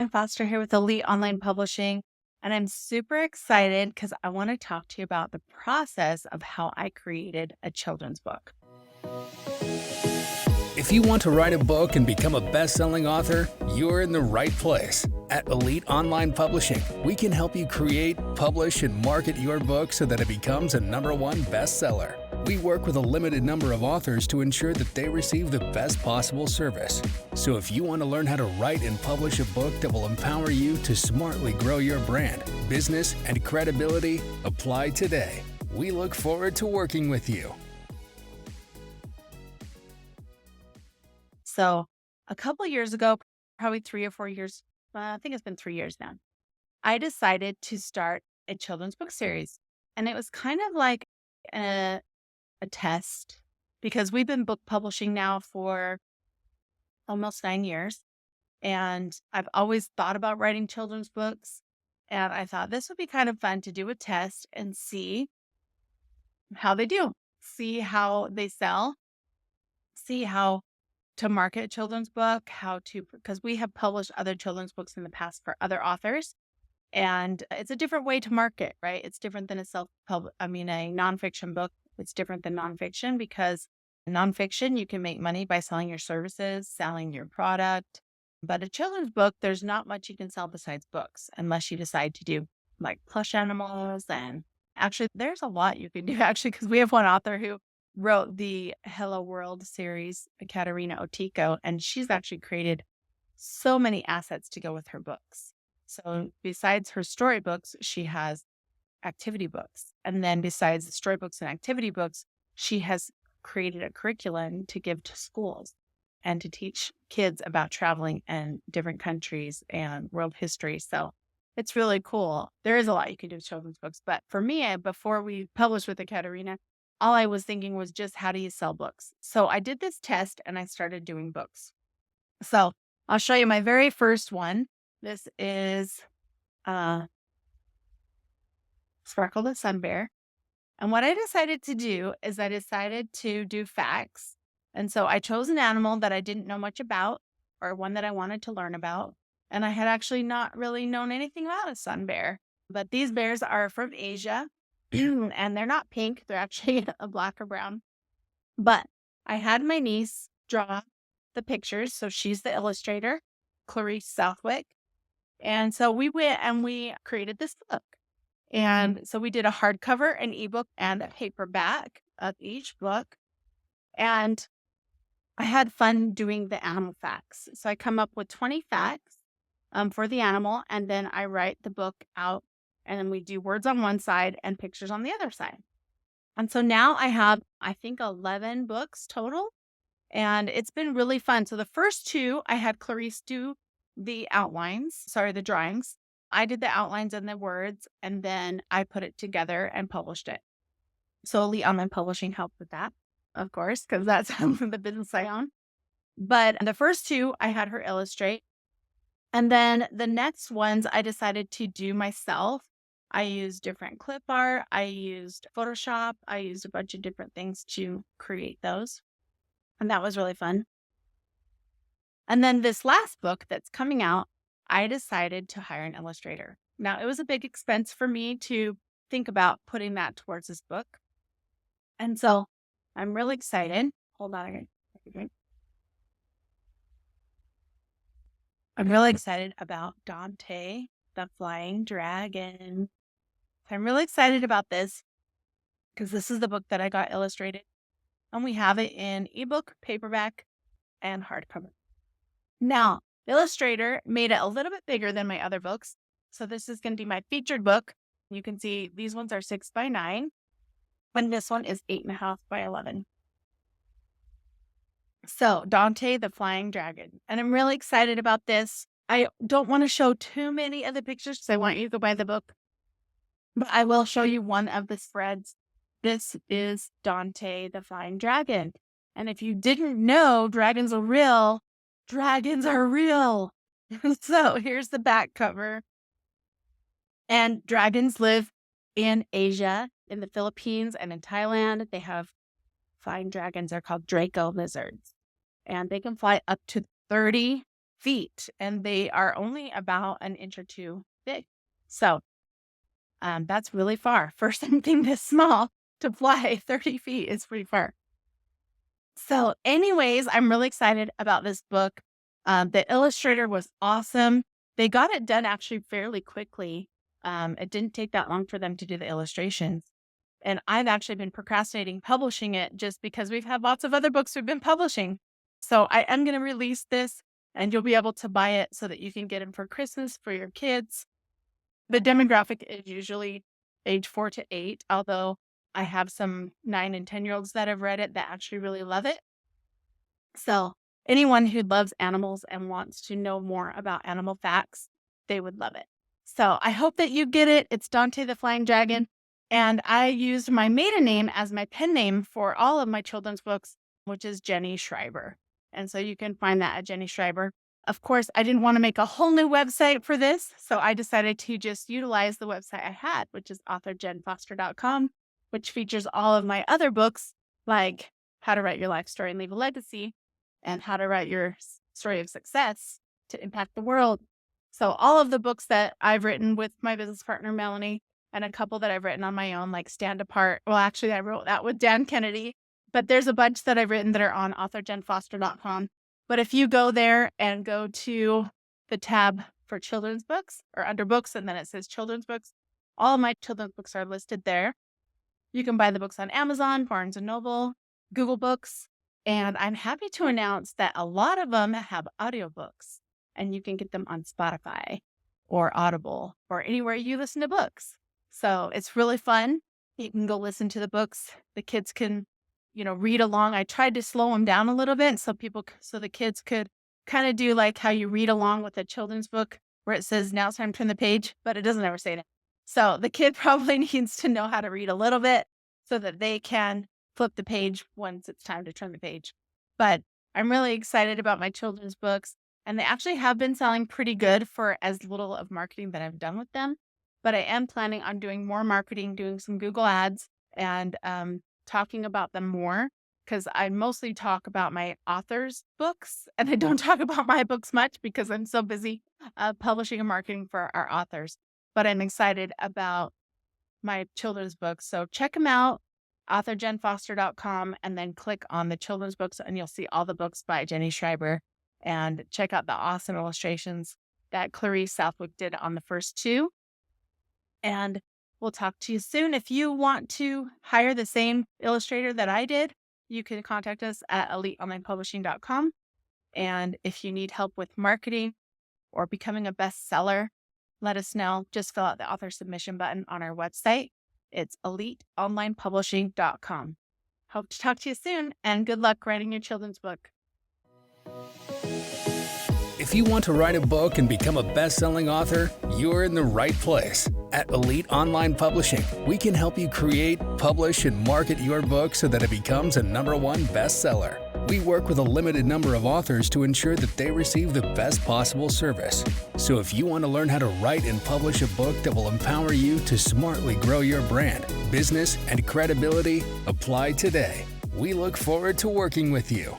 Jenn Foster here with Elite Online Publishing, and I'm super excited because I want to talk to you about the process of how I created a children's book. If you want to write a book and become a best-selling author, you're in the right place. At Elite Online Publishing, we can help you create, publish, and market your book so that it becomes a #1 bestseller. We work with a limited number of authors to ensure that they receive the best possible service. So if you want to learn how to write and publish a book that will empower you to smartly grow your brand, business, and credibility, apply today. We look forward to working with you. So, a couple years ago, probably 3 or 4 years, I think it's been 3 years now, I decided to start a children's book series. And it was kind of like a, a test because we've been book publishing now for almost 9 years. And I've always thought about writing children's books. And I thought this would be kind of fun to do a test and see how they do, see how they sell, see how to market a children's book, because we have published other children's books in the past for other authors. And it's a different way to market, right? It's different than a nonfiction book. It's different than nonfiction because nonfiction, you can make money by selling your services, selling your product. But a children's book, there's not much you can sell besides books unless you decide to do like plush animals. And actually, there's a lot you can do actually, because we have one author who wrote the Hello World series, Katerina Otico, and she's actually created so many assets to go with her books. So besides her storybooks, she has activity books. And then besides the storybooks and activity books, she has created a curriculum to give to schools and to teach kids about traveling in different countries and world history. So it's really cool. There is a lot you can do with children's books. But for me, before we published with the Katerina, all I was thinking was just how do you sell books? So I did this test and I started doing books. So I'll show you my very first one. This is Sparkle the Sun Bear. And what I decided to do is I decided to do facts. And so I chose an animal that I didn't know much about or one that I wanted to learn about. And I had actually not really known anything about a sun bear. But these bears are from Asia and they're not pink. They're actually a black or brown. But I had my niece draw the pictures. So she's the illustrator, Clarice Southwick. And so we went and we created this book. And so we did a hardcover, an ebook, and a paperback of each book. And I had fun doing the animal facts. So I come up with 20 facts for the animal, and then I write the book out, and then we do words on one side and pictures on the other side. And so now I have, I think, 11 books total, and it's been really fun. So the first two, I had Clarice do the drawings. I did the outlines and the words, and then I put it together and published it. So Elite Online Publishing helped with that, of course, because that's the business I own. But the first two, I had her illustrate. And then the next ones I decided to do myself. I used different clip art. I used Photoshop. I used a bunch of different things to create those. And that was really fun. And then this last book that's coming out, I decided to hire an illustrator. Now, it was a big expense for me to think about putting that towards this book. And so I'm really excited. Hold on a second. I'm really excited about Dante The Flying Dragon. I'm really excited about this because this is the book that I got illustrated. And we have it in ebook, paperback, and hardcover. Now, Illustrator made it a little bit bigger than my other books. So this is going to be my featured book. You can see these ones are 6x9, and this one is 8.5x11. So Dante the Flying Dragon. And I'm really excited about this. I don't want to show too many of the pictures because I want you to go buy the book. But I will show you one of the spreads. This is Dante the Flying Dragon. And if you didn't know, dragons are real. Dragons are real. So here's the back cover. And dragons live in Asia, in the Philippines, and in Thailand. They have flying dragons. They're called Draco lizards. And they can fly up to 30 feet, and they are only about an inch or two big. So that's really far for something this small to fly 30 feet is pretty far. So, anyways, I'm really excited about this book. The illustrator was awesome. They got it done actually fairly quickly. It didn't take that long for them to do the illustrations. And I've actually been procrastinating publishing it just because we've had lots of other books we've been publishing. So I am going to release this and you'll be able to buy it so that you can get them for Christmas for your kids. The demographic is usually age 4 to 8, although I have some 9 and 10-year-olds that have read it that actually really love it. So anyone who loves animals and wants to know more about animal facts, they would love it. So I hope that you get it. It's Dante the Flying Dragon. And I used my maiden name as my pen name for all of my children's books, which is Jenny Schreiber. And so you can find that at Jenny Schreiber. Of course, I didn't want to make a whole new website for this, so I decided to just utilize the website I had, which is authorjenfoster.com, which features all of my other books, like How to Write Your Life Story and Leave a Legacy, and How to Write Your Story of Success to Impact the World. So all of the books that I've written with my business partner, Melanie, and a couple that I've written on my own, like Stand Apart. Well, actually, I wrote that with Dan Kennedy, but there's a bunch that I've written that are on authorjenfoster.com. But if you go there and go to the tab for children's books or under books, and then it says children's books, all of my children's books are listed there. You can buy the books on Amazon, Barnes & Noble, Google Books, and I'm happy to announce that a lot of them have audiobooks, and you can get them on Spotify or Audible or anywhere you listen to books. So it's really fun. You can go listen to the books. The kids can, read along. I tried to slow them down a little bit so the kids could kind of do like how you read along with a children's book where it says, now it's time to turn the page, but it doesn't ever say that. So the kid probably needs to know how to read a little bit so that they can flip the page once it's time to turn the page. But I'm really excited about my children's books, and they actually have been selling pretty good for as little of marketing that I've done with them. But I am planning on doing more marketing, doing some Google ads, and talking about them more, because I mostly talk about my authors' books, and I don't talk about my books much because I'm so busy publishing and marketing for our authors. But I'm excited about my children's books. So check them out, authorjenfoster.com, and then click on the children's books, and you'll see all the books by Jenny Schreiber. And check out the awesome illustrations that Clarice Southwick did on the first 2. And we'll talk to you soon. If you want to hire the same illustrator that I did, you can contact us at eliteonlinepublishing.com. And if you need help with marketing or becoming a bestseller, let us know. Just fill out the author submission button on our website. It's eliteonlinepublishing.com. Hope to talk to you soon, and good luck writing your children's book. If you want to write a book and become a best-selling author, you're in the right place. At Elite Online Publishing, we can help you create, publish, and market your book so that it becomes a #1 bestseller. We work with a limited number of authors to ensure that they receive the best possible service. So if you want to learn how to write and publish a book that will empower you to smartly grow your brand, business, and credibility, apply today. We look forward to working with you.